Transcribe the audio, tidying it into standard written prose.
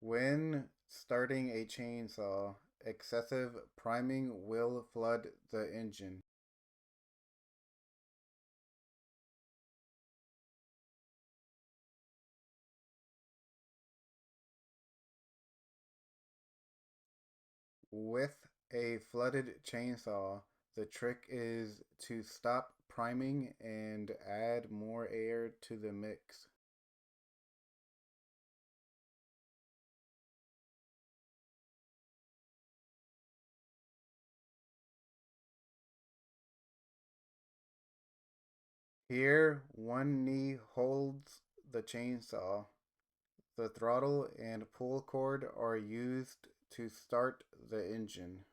When starting a chainsaw, excessive priming will flood the engine. With a flooded chainsaw, the trick is to stop priming and add more air to the mix. Here, one knee holds the chainsaw. The throttle and pull cord are used to start the engine.